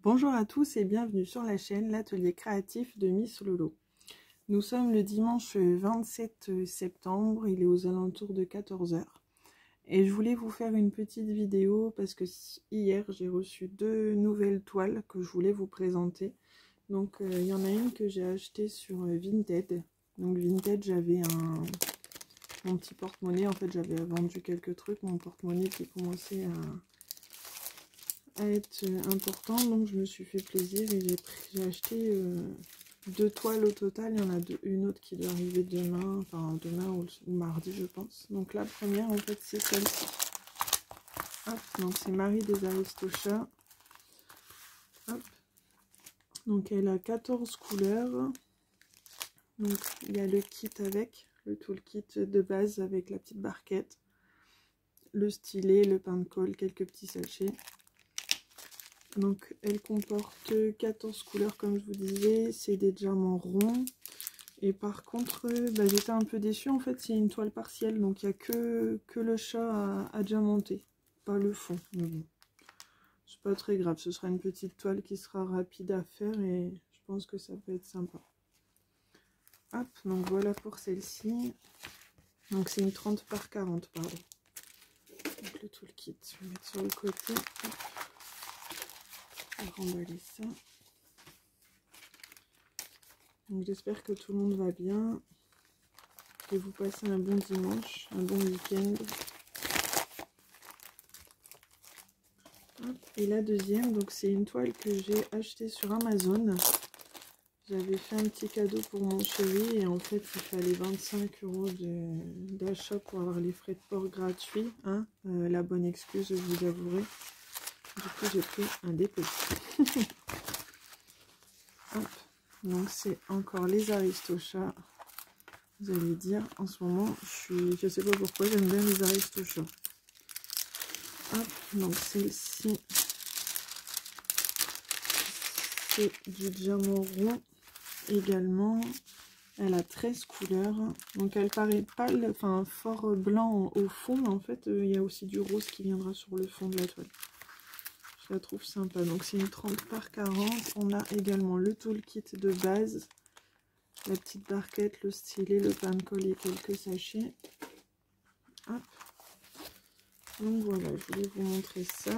Bonjour à tous et bienvenue sur la chaîne L'Atelier Créatif de Miss Lolo. Nous sommes le dimanche 27 septembre, il est aux alentours de 14 h. Et je voulais vous faire une petite vidéo parce que hier j'ai reçu deux nouvelles toiles que je voulais vous présenter. Donc il y en a une que j'ai achetée sur Vinted. Donc Vinted, j'avais mon petit porte-monnaie, en fait j'avais vendu quelques trucs, mon porte-monnaie qui commençait à être important, donc je me suis fait plaisir et j'ai acheté deux toiles au total. Il y en a une autre qui doit arriver demain, enfin demain ou mardi je pense. Donc la première en fait c'est celle-ci. Donc c'est Marie des Aristochats. Hop. Donc elle a 14 couleurs. Donc il y a le kit avec, le toolkit de base avec la petite barquette, le stylet, le pain de colle, quelques petits sachets. Donc elle comporte 14 couleurs comme je vous disais, c'est des diamants ronds. Et par contre, j'étais un peu déçue, en fait c'est une toile partielle, donc il n'y a que le chat à diamanter, pas le fond. Mais bon, c'est pas très grave, ce sera une petite toile qui sera rapide à faire et je pense que ça peut être sympa. Hop, donc voilà pour celle-ci. Donc c'est une 30 par 40, pardon. Donc le toolkit, je vais mettre sur le côté. Hop. Remballer ça. Donc j'espère que tout le monde va bien, que vous passez un bon dimanche, un bon week-end. Et la deuxième, donc c'est une toile que j'ai achetée sur Amazon. J'avais fait un petit cadeau pour mon chéri et en fait il fallait 25 € d'achat pour avoir les frais de port gratuits. Hein, la bonne excuse, je vous avouerai. Du coup j'ai pris un dépôt. Hop. Donc c'est encore les Aristochats. Vous allez dire, en ce moment, je sais pas pourquoi, j'aime bien les Aristochats. Hop, donc celle-ci, c'est du diamant rond également. Elle a 13 couleurs. Donc elle paraît pâle, enfin fort blanc au fond, mais en fait, il y a aussi du rose qui viendra sur le fond de la toile. Je la trouve sympa. Donc c'est une 30 par 40. On a également le toolkit de base. La petite barquette, le stylet, le pain de colle et quelques sachets. Hop. Donc voilà, je voulais vous montrer ça.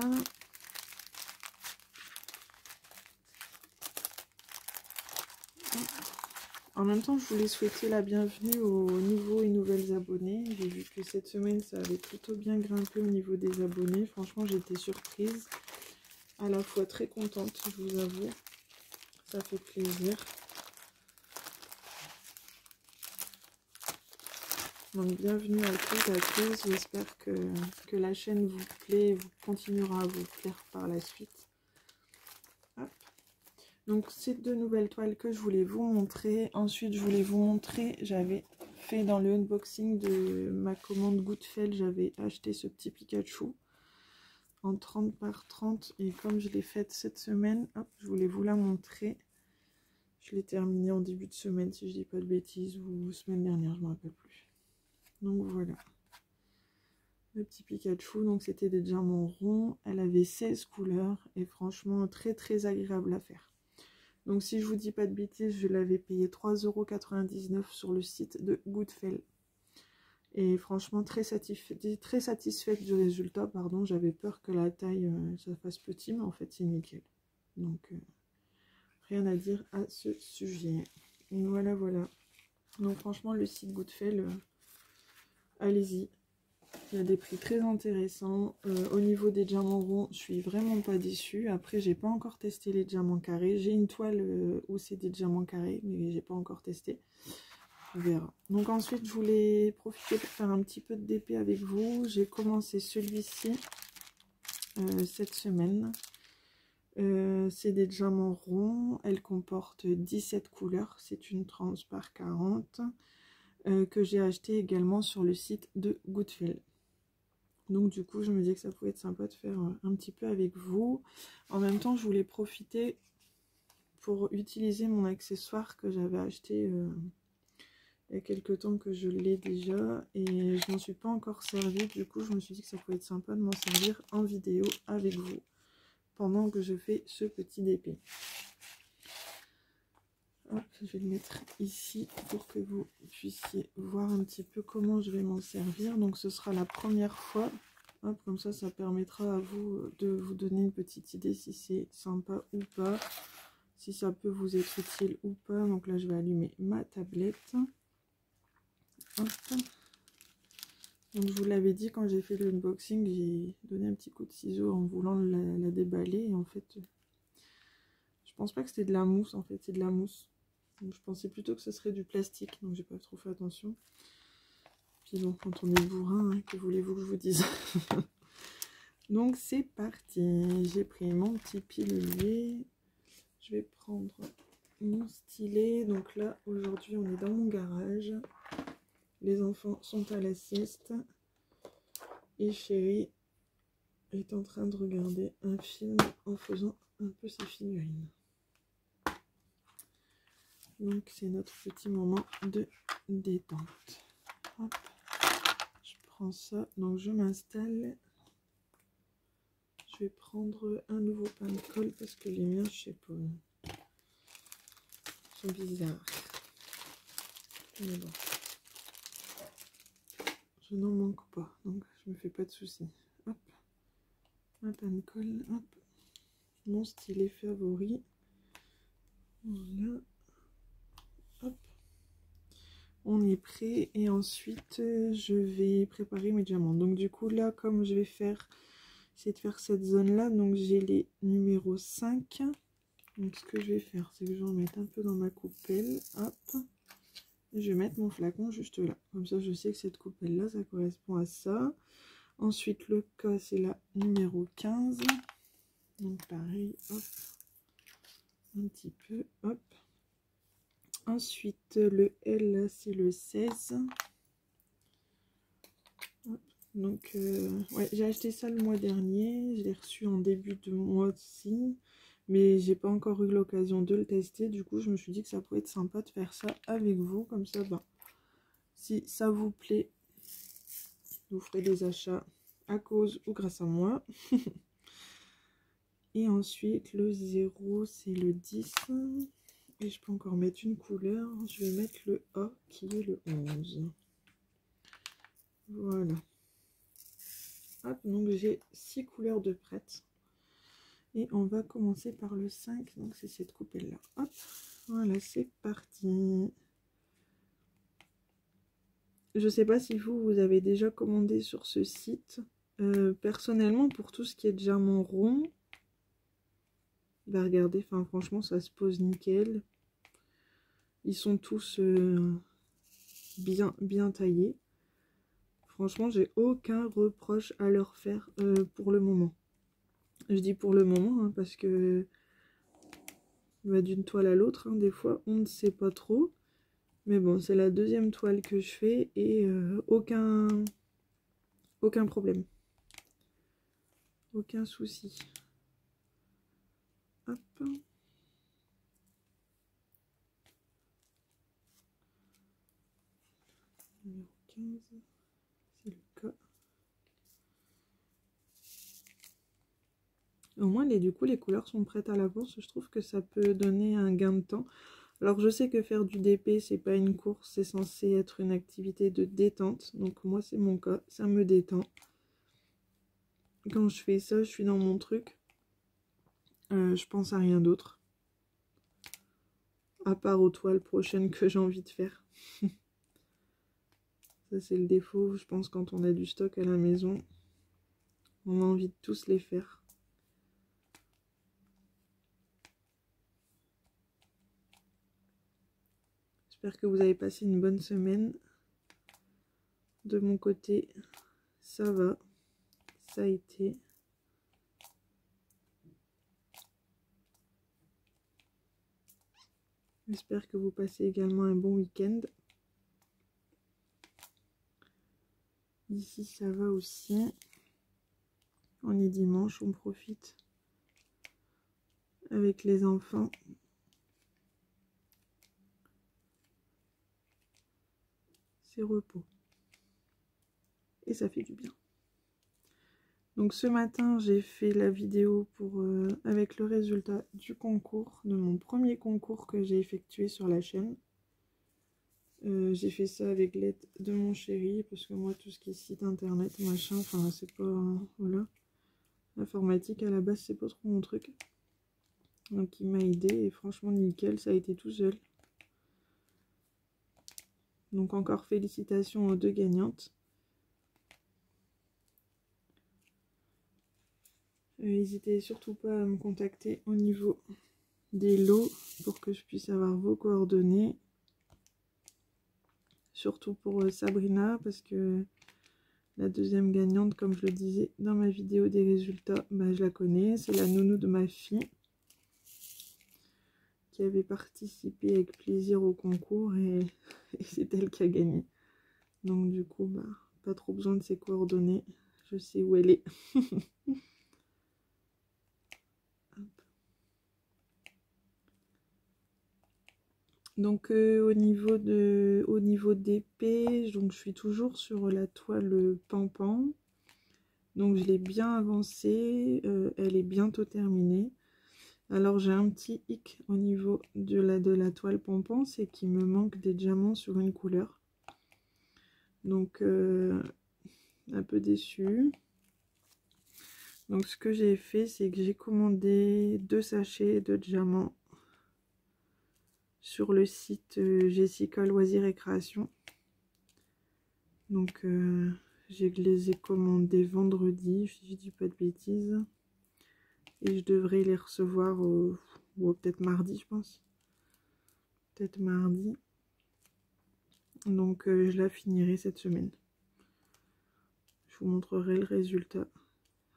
En même temps, je voulais souhaiter la bienvenue aux nouveaux et nouvelles abonnés. J'ai vu que cette semaine, ça avait plutôt bien grimpé au niveau des abonnés. Franchement, j'ai été surprise. À la fois très contente, je vous avoue. Ça fait plaisir. Donc bienvenue à tous et à tous, j'espère que la chaîne vous plaît et vous continuera à vous plaire par la suite. Hop. Donc c'est deux nouvelles toiles que je voulais vous montrer. Ensuite je voulais vous montrer, j'avais fait dans le unboxing de ma commande Goodfell, j'avais acheté ce petit Pikachu en 30 par 30 et comme je l'ai faite cette semaine, hop, je voulais vous la montrer. Je l'ai terminée en début de semaine si je dis pas de bêtises ou semaine dernière, je ne me rappelle plus. Donc voilà, le petit Pikachu, donc c'était des diamants ronds, elle avait 16 couleurs et franchement très très agréable à faire. Donc si je vous dis pas de bêtises, je l'avais payé 3,99 € sur le site de Goodfell. Et franchement très satisfaite du résultat, pardon, j'avais peur que la taille ça fasse petit, mais en fait c'est nickel. Donc rien à dire à ce sujet. Et voilà. Donc franchement le site Goodfell... allez-y, il y a des prix très intéressants. Au niveau des diamants ronds, je suis vraiment pas déçue. Après, j'ai pas encore testé les diamants carrés. J'ai une toile où c'est des diamants carrés, mais j'ai pas encore testé. On verra. Donc ensuite, je voulais profiter pour faire un petit peu de DP avec vous. J'ai commencé celui-ci cette semaine. C'est des diamants ronds. Elle comporte 17 couleurs. C'est une 30 par 40. Que j'ai acheté également sur le site de Goodfell. Donc du coup je me disais que ça pouvait être sympa de faire un petit peu avec vous. En même temps je voulais profiter pour utiliser mon accessoire que j'avais acheté il y a quelques temps, que je l'ai déjà et je m'en suis pas encore servi. Du coup je me suis dit que ça pouvait être sympa de m'en servir en vidéo avec vous. pendant que je fais ce petit DP. Hop, je vais le mettre ici pour que vous puissiez voir un petit peu comment je vais m'en servir. Donc ce sera la première fois. Hop, comme ça permettra à vous de vous donner une petite idée si c'est sympa ou pas, si ça peut vous être utile ou pas. Donc là, je vais allumer ma tablette. Hop. Donc je vous l'avais dit quand j'ai fait le unboxing, j'ai donné un petit coup de ciseau en voulant la déballer. Et en fait, je pense pas que c'était de la mousse, en fait, c'est de la mousse. Donc, je pensais plutôt que ce serait du plastique, donc j'ai pas trop fait attention. Puis bon, quand on est bourrin, hein, que voulez-vous que je vous dise? Donc c'est parti, j'ai pris mon petit pilulier. Je vais prendre mon stylet. Donc là, aujourd'hui, on est dans mon garage. Les enfants sont à la sieste. Et chérie est en train de regarder un film en faisant un peu ses figurines. Donc c'est notre petit moment de détente. Hop. Je prends ça, donc je m'installe. Je vais prendre un nouveau pain de colle parce que les miens, je sais pas, sont bizarres. Mais bon, je n'en manque pas, donc je me fais pas de soucis. Hop, un pain de colle, hop, mon stylet favori. Voilà. Hop. On est prêt et ensuite je vais préparer mes diamants. Donc du coup là, comme je vais faire, c'est de faire cette zone là, donc j'ai les numéros 5. Donc ce que je vais faire, c'est que je vais en mettre un peu dans ma coupelle. Hop. Et je vais mettre mon flacon juste là. Comme ça je sais que cette coupelle là, ça correspond à ça. Ensuite le K c'est la numéro 15. Donc pareil, hop. Un petit peu, hop. Ensuite, le L, c'est le 16. Donc, ouais, j'ai acheté ça le mois dernier. Je l'ai reçu en début de mois-ci. Mais j'ai pas encore eu l'occasion de le tester. Du coup, je me suis dit que ça pourrait être sympa de faire ça avec vous. Comme ça, ben, si ça vous plaît, vous ferez des achats à cause ou grâce à moi. Et ensuite, le 0, c'est le 10. Et je peux encore mettre une couleur. Je vais mettre le A qui est le 11. Voilà. Hop, donc j'ai 6 couleurs de prête. Et on va commencer par le 5. Donc c'est cette coupelle là. Hop, voilà, c'est parti. Je sais pas si vous avez déjà commandé sur ce site. Personnellement, pour tout ce qui est diamant rond, bah regardez, enfin franchement ça se pose nickel. Ils sont tous bien taillés. Franchement, j'ai aucun reproche à leur faire pour le moment. Je dis pour le moment, hein, parce que bah, d'une toile à l'autre, hein, des fois, on ne sait pas trop. Mais bon, c'est la deuxième toile que je fais et aucun problème. Aucun souci. Hop. Numéro 15, c'est le cas. Au moins, du coup, les couleurs sont prêtes à l'avance. Je trouve que ça peut donner un gain de temps. Alors, je sais que faire du DP, c'est pas une course. C'est censé être une activité de détente. Donc, moi, c'est mon cas. Ça me détend. Quand je fais ça, je suis dans mon truc. Je pense à rien d'autre. À part aux toiles prochaines que j'ai envie de faire. Ça, c'est le défaut, je pense, quand on a du stock à la maison. On a envie de tous les faire. J'espère que vous avez passé une bonne semaine. De mon côté, ça va. Ça a été. J'espère que vous passez également un bon week-end. Ici, ça va aussi. On est dimanche, on profite avec les enfants. C'est repos. Et ça fait du bien. Donc ce matin, j'ai fait la vidéo pour avec le résultat du concours, de mon premier concours que j'ai effectué sur la chaîne. J'ai fait ça avec l'aide de mon chéri, parce que moi, tout ce qui est site internet, machin, enfin, c'est pas... voilà. L'informatique, à la base, c'est pas trop mon truc. Donc il m'a aidé, et franchement, nickel, ça a été tout seul. Donc encore félicitations aux deux gagnantes. N'hésitez surtout pas à me contacter au niveau des lots pour que je puisse avoir vos coordonnées. Surtout pour Sabrina, parce que la deuxième gagnante, comme je le disais dans ma vidéo des résultats, bah, je la connais. C'est la nounou de ma fille qui avait participé avec plaisir au concours et c'est elle qui a gagné. Donc du coup, bah, pas trop besoin de ses coordonnées. Je sais où elle est. Donc au niveau d'épée, donc je suis toujours sur la toile Pampan. Donc je l'ai bien avancée, elle est bientôt terminée. Alors j'ai un petit hic au niveau de la toile Pampan, c'est qu'il me manque des diamants sur une couleur. Donc un peu déçue. Donc ce que j'ai fait, c'est que j'ai commandé 2 sachets de diamants sur le site Jessica Loisirs et Création. Donc je les ai commandés vendredi, si je dis pas de bêtises. Et je devrais les recevoir peut-être mardi, je pense. Peut-être mardi. Donc je la finirai cette semaine. Je vous montrerai le résultat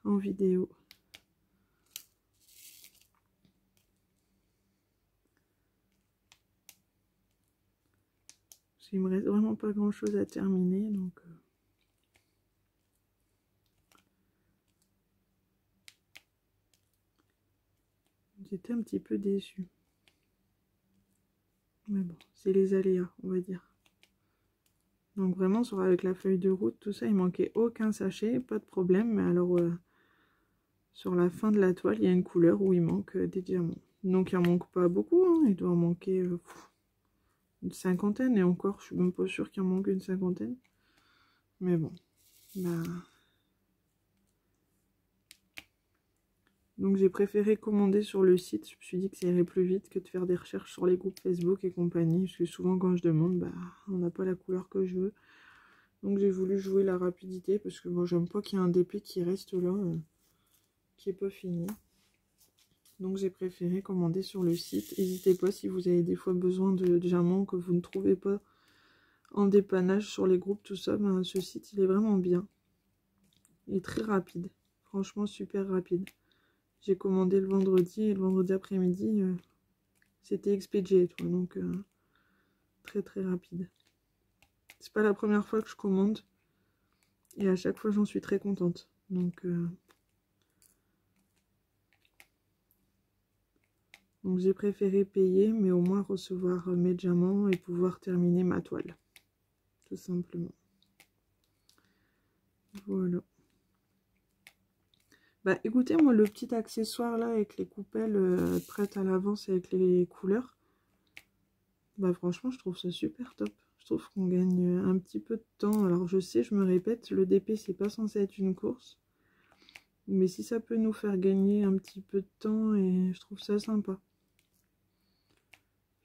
en vidéo. Il me reste vraiment pas grand chose à terminer, donc j'étais un petit peu déçue. Mais bon, c'est les aléas, on va dire. Donc vraiment, avec la feuille de route, tout ça, il manquait aucun sachet, pas de problème. Mais alors, sur la fin de la toile, il y a une couleur où il manque des diamants. Donc il en manque pas beaucoup, hein. Il doit en manquer une cinquantaine. Et encore, je suis même pas sûre qu'il en manque une cinquantaine. Mais bon, bah... Donc j'ai préféré commander sur le site. Je me suis dit que ça irait plus vite que de faire des recherches sur les groupes Facebook et compagnie. Parce que souvent quand je demande, bah on n'a pas la couleur que je veux. Donc j'ai voulu jouer la rapidité parce que moi j'aime pas qu'il y ait un DP qui reste là, qui est pas fini. Donc j'ai préféré commander sur le site. N'hésitez pas si vous avez des fois besoin de diamants que vous ne trouvez pas en dépannage sur les groupes, tout ça. Ben, ce site il est vraiment bien. Il est très rapide. Franchement super rapide. J'ai commandé le vendredi et le vendredi après-midi, c'était expédié, donc très très rapide. C'est pas la première fois que je commande et à chaque fois j'en suis très contente. Donc j'ai préféré payer, mais au moins recevoir mes diamants et pouvoir terminer ma toile, tout simplement. Voilà. Bah écoutez, moi le petit accessoire là avec les coupelles prêtes à l'avance avec les couleurs, bah franchement je trouve ça super top. Je trouve qu'on gagne un petit peu de temps. Alors je sais, je me répète, le DP c'est pas censé être une course, mais si ça peut nous faire gagner un petit peu de temps, et je trouve ça sympa.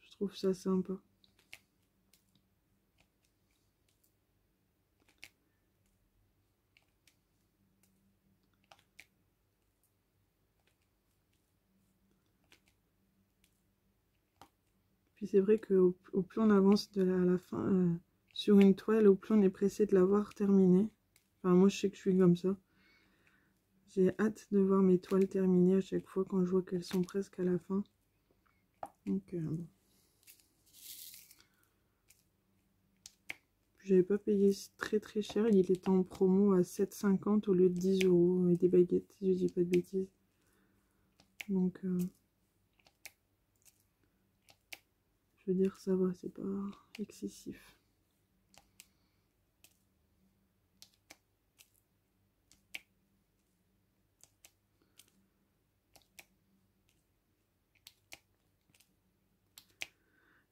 Je trouve ça sympa. Puis c'est vrai que au plus on avance de la fin sur une toile, au plus on est pressé de l'avoir terminée. Enfin moi je sais que je suis comme ça. J'ai hâte de voir mes toiles terminées à chaque fois quand je vois qu'elles sont presque à la fin. Donc bon. J'avais pas payé très très cher, il était en promo à 7,50 au lieu de 10 € et des baguettes, si je dis pas de bêtises. Donc je veux dire, ça va, c'est pas excessif.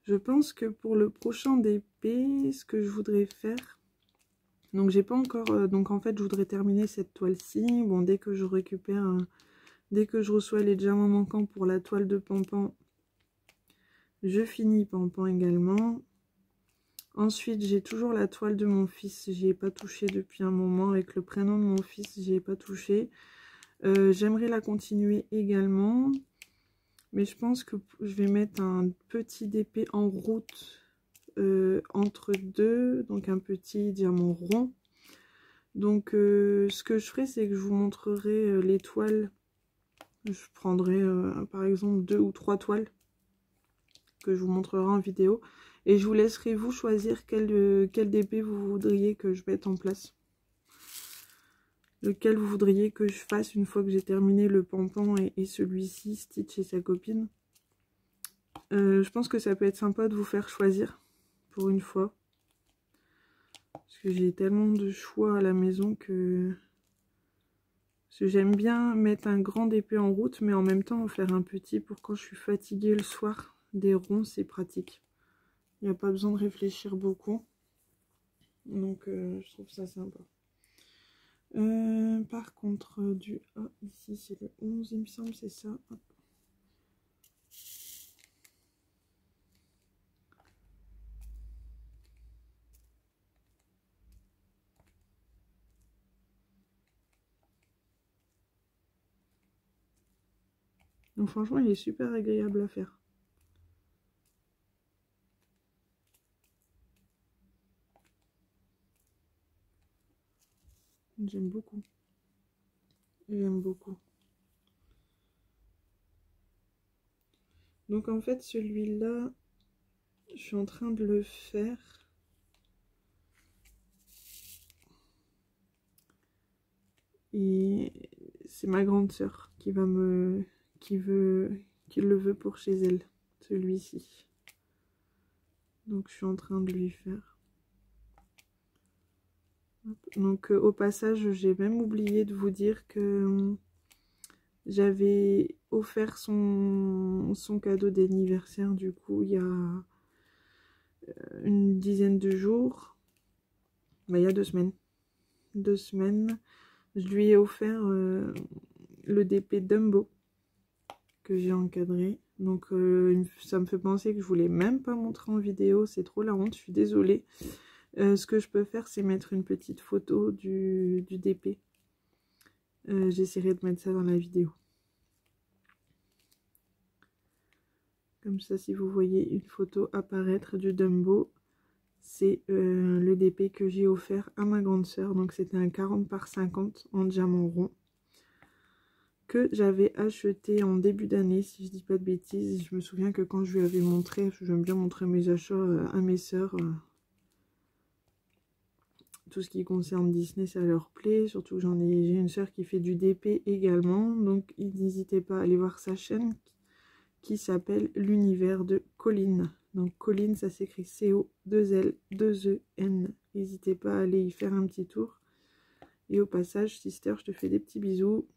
Je pense que pour le prochain DP, ce que je voudrais faire... Donc j'ai pas encore... donc en fait, je voudrais terminer cette toile-ci. Bon, dès que je récupère... dès que je reçois les diamants manquants pour la toile de Pampan, je finis Pampan également. Ensuite, j'ai toujours la toile de mon fils. J'y ai pas touché depuis un moment. Avec le prénom de mon fils, j'y ai pas touché. J'aimerais la continuer également. Mais je pense que je vais mettre un petit DP en route entre deux. Donc un petit diamant rond. Donc ce que je ferai, c'est que je vous montrerai les toiles. Je prendrai par exemple 2 ou 3 toiles que je vous montrerai en vidéo. Et je vous laisserai vous choisir quel DP vous voudriez que je mette en place. Lequel vous voudriez que je fasse une fois que j'ai terminé le Pampan et celui-ci, Stitch et sa copine. Je pense que ça peut être sympa de vous faire choisir pour une fois. Parce que j'ai tellement de choix à la maison que... Parce que j'aime bien mettre un grand DP en route, mais en même temps en faire un petit pour quand je suis fatiguée le soir. Des ronds, c'est pratique. Il n'y a pas besoin de réfléchir beaucoup. Donc je trouve ça sympa. Par contre, du A, ici c'est le 11, il me semble, c'est ça. Hop. Donc franchement, il est super agréable à faire. J'aime beaucoup. J'aime beaucoup. Donc en fait, celui-là, je suis en train de le faire. Et c'est ma grande sœur qui va me... qui le veut pour chez elle, celui-ci. Donc je suis en train de lui faire. Donc au passage, j'ai même oublié de vous dire que j'avais offert son cadeau d'anniversaire du coup il y a une dizaine de jours. Bah, il y a 2 semaines. 2 semaines. Je lui ai offert le DP Dumbo que j'ai encadré. Donc ça me fait penser que je voulais même pas montrer en vidéo. C'est trop la honte, je suis désolée. Ce que je peux faire, c'est mettre une petite photo du DP. J'essaierai de mettre ça dans la vidéo. Comme ça, si vous voyez une photo apparaître du Dumbo, c'est le DP que j'ai offert à ma grande sœur. Donc c'était un 40 par 50 en diamant rond que j'avais acheté en début d'année, si je dis pas de bêtises. Je me souviens que quand je lui avais montré, parce que j'aime bien montrer mes achats à mes sœurs, tout ce qui concerne Disney, ça leur plaît. Surtout que j'ai une sœur qui fait du DP également. Donc n'hésitez pas à aller voir sa chaîne qui s'appelle l'univers de Colline. Donc Colline, ça s'écrit C-O-2-L-2-E-N. N'hésitez pas à aller y faire un petit tour. Et au passage, Sister, je te fais des petits bisous.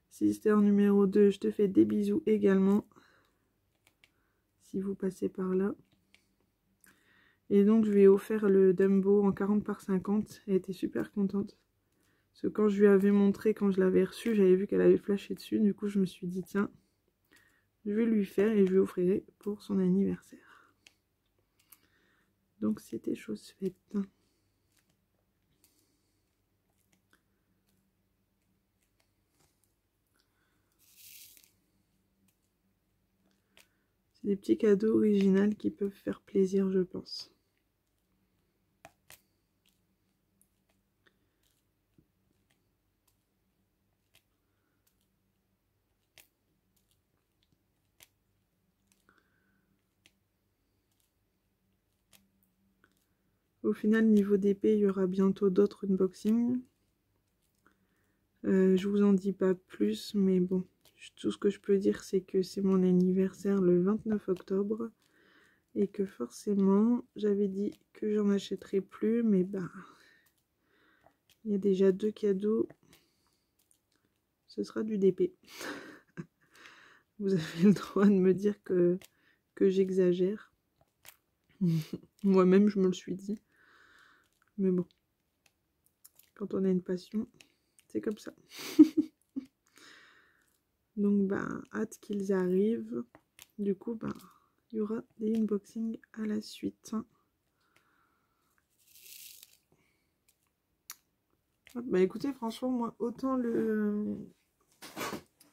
Sister numéro 2, je te fais des bisous également. Si vous passez par là. Et donc, je lui ai offert le Dumbo en 40 par 50. Elle était super contente. Parce que quand je lui avais montré, quand je l'avais reçu, j'avais vu qu'elle avait flashé dessus. Du coup, je me suis dit, tiens, je vais lui faire et je lui offrirai pour son anniversaire. Donc, c'était chose faite. C'est des petits cadeaux originaux qui peuvent faire plaisir, je pense. Au final, niveau d'épée, il y aura bientôt d'autres unboxings. Je vous en dis pas plus, mais bon, tout ce que je peux dire, c'est que c'est mon anniversaire le 29 octobre. Et que forcément, j'avais dit que j'en achèterais plus, mais bah, il y a déjà 2 cadeaux. Ce sera du DP. Vous avez le droit de me dire que que j'exagère. Moi-même, je me le suis dit. Mais bon, quand on a une passion, c'est comme ça. Donc, ben, hâte qu'ils arrivent. Du coup, ben, il y aura des unboxings à la suite. Bah écoutez, franchement, moi, autant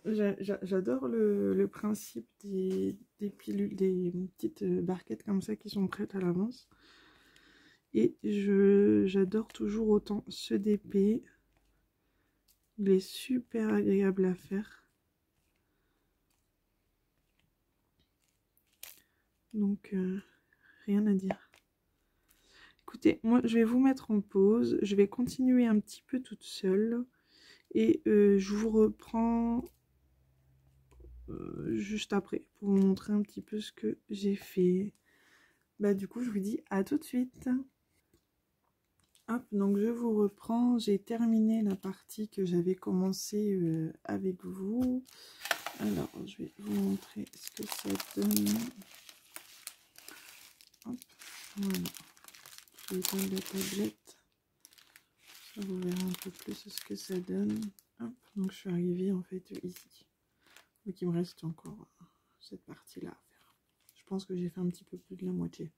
j'adore le principe des pilules, des petites barquettes comme ça qui sont prêtes à l'avance. Et j'adore toujours autant ce DP. Il est super agréable à faire. Donc, rien à dire. Écoutez, moi, je vais vous mettre en pause. Je vais continuer un petit peu toute seule. Et je vous reprends juste après pour vous montrer un petit peu ce que j'ai fait. Bah du coup, je vous dis à tout de suite. Hop, donc je vous reprends. J'ai terminé la partie que j'avais commencé avec vous. Alors, je vais vous montrer ce que ça donne. Hop, voilà. Je vais éteindre la tablette. Ça vous verrez un peu plus ce que ça donne. Hop, donc je suis arrivée en fait ici. Donc il me reste encore cette partie-là à faire. Je pense que j'ai fait un petit peu plus de la moitié.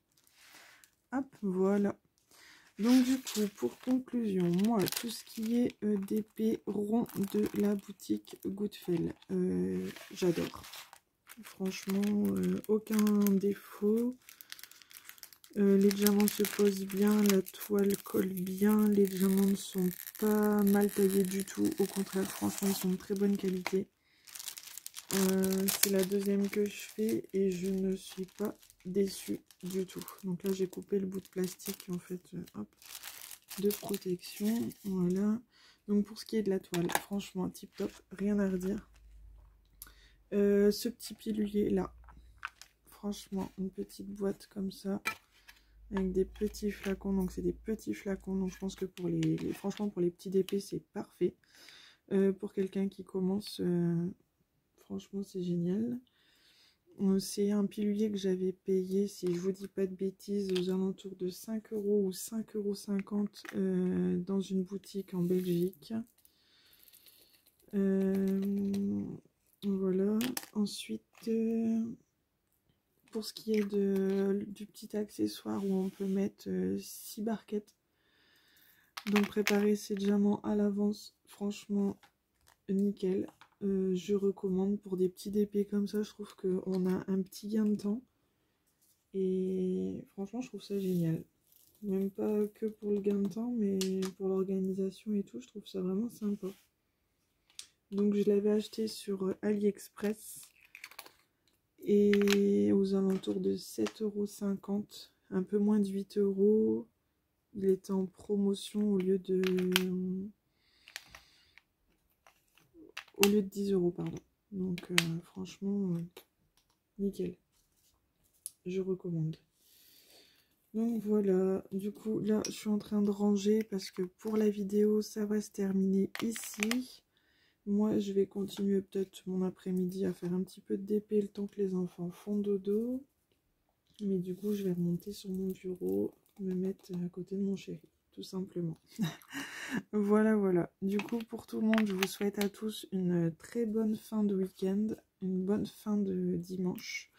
Hop, voilà. Donc du coup, pour conclusion, moi, tout ce qui est d'épée rond de la boutique Goodfell, j'adore. Franchement, aucun défaut. Les diamants se posent bien, la toile colle bien, les diamants ne sont pas mal taillés du tout. Au contraire, franchement, ils sont de très bonne qualité. C'est la deuxième que je fais et je ne suis pas déçue du tout. Donc là, j'ai coupé le bout de plastique en fait, hop, de protection. Voilà. Donc pour ce qui est de la toile, franchement, tip top, rien à redire. Ce petit pilulier là, franchement, une petite boîte comme ça, avec des petits flacons. Donc c'est des petits flacons. Donc je pense que pour franchement, pour les petits DP, c'est parfait. Pour quelqu'un qui commence, franchement, c'est génial. C'est un pilulier que j'avais payé, si je vous dis pas de bêtises, aux alentours de 5 € ou 5,50 € dans une boutique en Belgique. Voilà. Ensuite, pour ce qui est du petit accessoire où on peut mettre 6 barquettes. Donc préparer ses diamants à l'avance, franchement, nickel. Je recommande pour des petits DP comme ça. Je trouve qu'on a un petit gain de temps. Et franchement, je trouve ça génial. Même pas que pour le gain de temps, mais pour l'organisation et tout, je trouve ça vraiment sympa. Donc je l'avais acheté sur AliExpress. Et aux alentours de 7,50 €, un peu moins de 8 €. Il était en promotion au lieu de 10 €, pardon. Donc franchement, nickel. Je recommande. Donc voilà, du coup là je suis en train de ranger parce que pour la vidéo ça va se terminer ici. Moi je vais continuer peut-être mon après-midi à faire un petit peu de DP le temps que les enfants font dodo. Mais du coup je vais remonter sur mon bureau, me mettre à côté de mon chéri, tout simplement. Voilà, voilà. Du coup, pour tout le monde, je vous souhaite à tous une très bonne fin de week-end, une bonne fin de dimanche.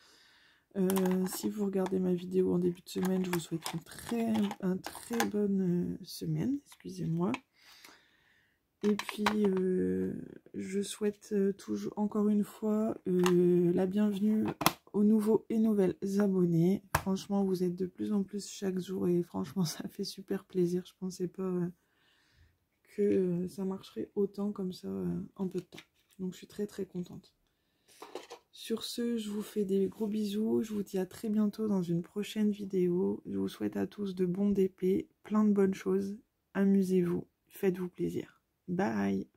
Si vous regardez ma vidéo en début de semaine, je vous souhaite une très bonne semaine, excusez-moi. Et puis, je souhaite toujours, encore une fois, la bienvenue aux nouveaux et nouvelles abonnés. Franchement, vous êtes de plus en plus chaque jour et franchement, ça fait super plaisir. Je pensais pas que ça marcherait autant comme ça en peu de temps. Donc, je suis très très contente. Sur ce, je vous fais des gros bisous. Je vous dis à très bientôt dans une prochaine vidéo. Je vous souhaite à tous de bons DP, plein de bonnes choses. Amusez-vous, faites-vous plaisir. Bye!